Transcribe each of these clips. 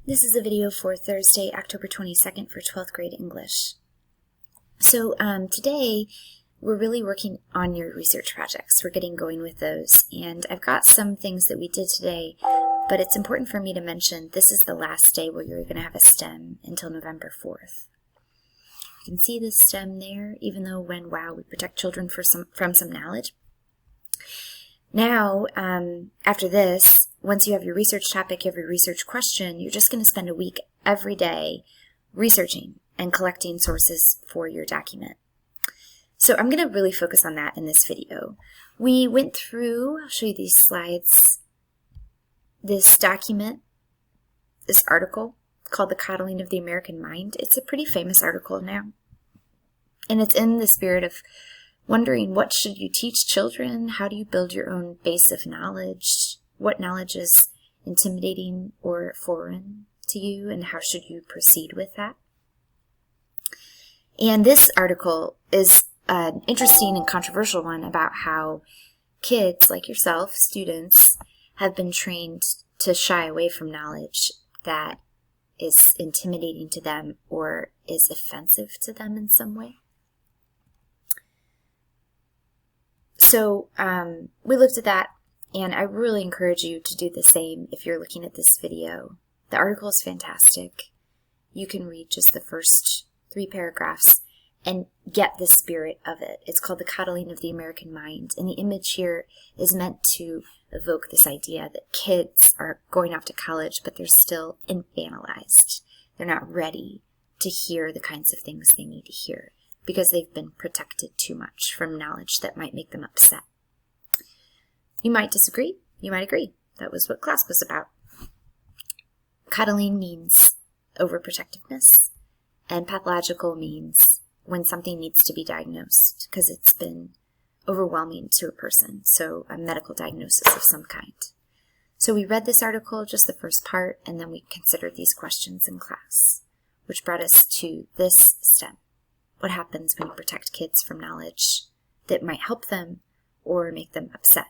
This is a video for Thursday, October 22nd for 12th grade English. So today we're really working on your research projects. We're getting going with those, and I've got some things that we did today, but it's important for me to mention this is the last day where you're going to have a STEM until November 4th. You can see the STEM there, even though when WOW we protect children from some knowledge. Now, after this, once you have your research topic, you have your research question, you're just going to spend a week every day researching and collecting sources for your document. So I'm going to really focus on that in this video. We went through, I'll show you these slides, this document, this article called The Coddling of the American Mind. It's a pretty famous article now. And it's in the spirit of wondering, what should you teach children? How do you build your own base of knowledge? What knowledge is intimidating or foreign to you, and how should you proceed with that? And this article is an interesting and controversial one about how kids like yourself, students, have been trained to shy away from knowledge that is intimidating to them or is offensive to them in some way. So we looked at that, and I really encourage you to do the same if you're looking at this video. The article is fantastic. You can read just the first 3 paragraphs and get the spirit of it. It's called The Coddling of the American Mind, and the image here is meant to evoke this idea that kids are going off to college, but they're still infantilized. They're not ready to hear the kinds of things they need to hear, because they've been protected too much from knowledge that might make them upset. You might disagree, you might agree. That was what class was about. Cuddling means overprotectiveness, and pathological means when something needs to be diagnosed because it's been overwhelming to a person, so a medical diagnosis of some kind. So we read this article, just the first part, and then we considered these questions in class, which brought us to this STEM. What happens when you protect kids from knowledge that might help them or make them upset?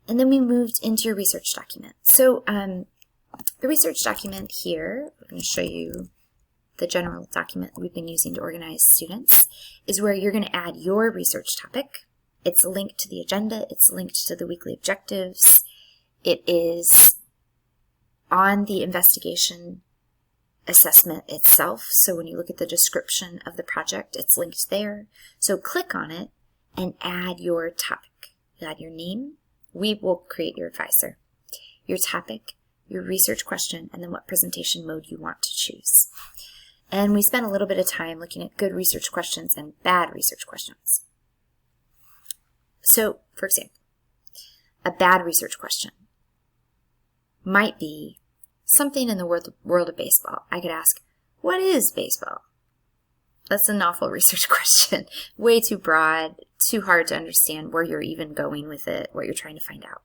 And then we moved into your research document. So the research document here, I'm going to show you the general document that we've been using to organize students, is where you're going to add your research topic. It's linked to the agenda. It's linked to the weekly objectives. It is on the investigation assessment itself. So when you look at the description of the project, it's linked there. So click on it and add your topic. You add your name. We will create your advisor. Your topic, your research question, and then what presentation mode you want to choose. And we spent a little bit of time looking at good research questions and bad research questions. So, for example, a bad research question might be something in the world of baseball. I could ask, what is baseball? That's an awful research question. Way too broad, too hard to understand where you're even going with it, what you're trying to find out.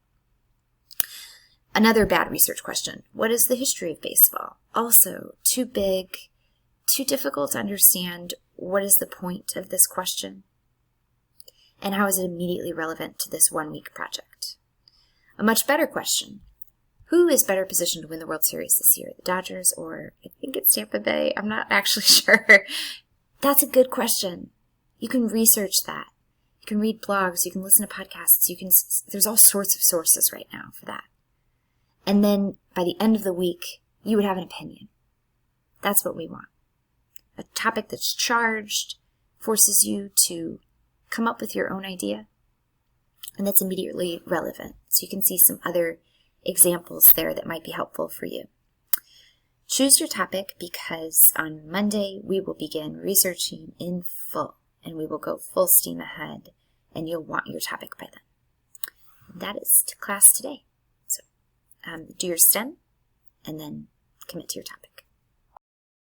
Another bad research question, what is the history of baseball? Also, too big, too difficult to understand what is the point of this question, and how is it immediately relevant to this 1-week project. A much better question, who is better positioned to win the World Series this year, the Dodgers or I think it's Tampa Bay? I'm not actually sure. That's a good question. You can research that. You can read blogs. You can listen to podcasts. There's all sorts of sources right now for that. And then by the end of the week, you would have an opinion. That's what we want. A topic that's charged, forces you to come up with your own idea, and that's immediately relevant. So you can see some other examples there that might be helpful for you. Choose your topic because on Monday we will begin researching in full, and we will go full steam ahead, and you'll want your topic by then. That is to class today. So do your STEM and then commit to your topic.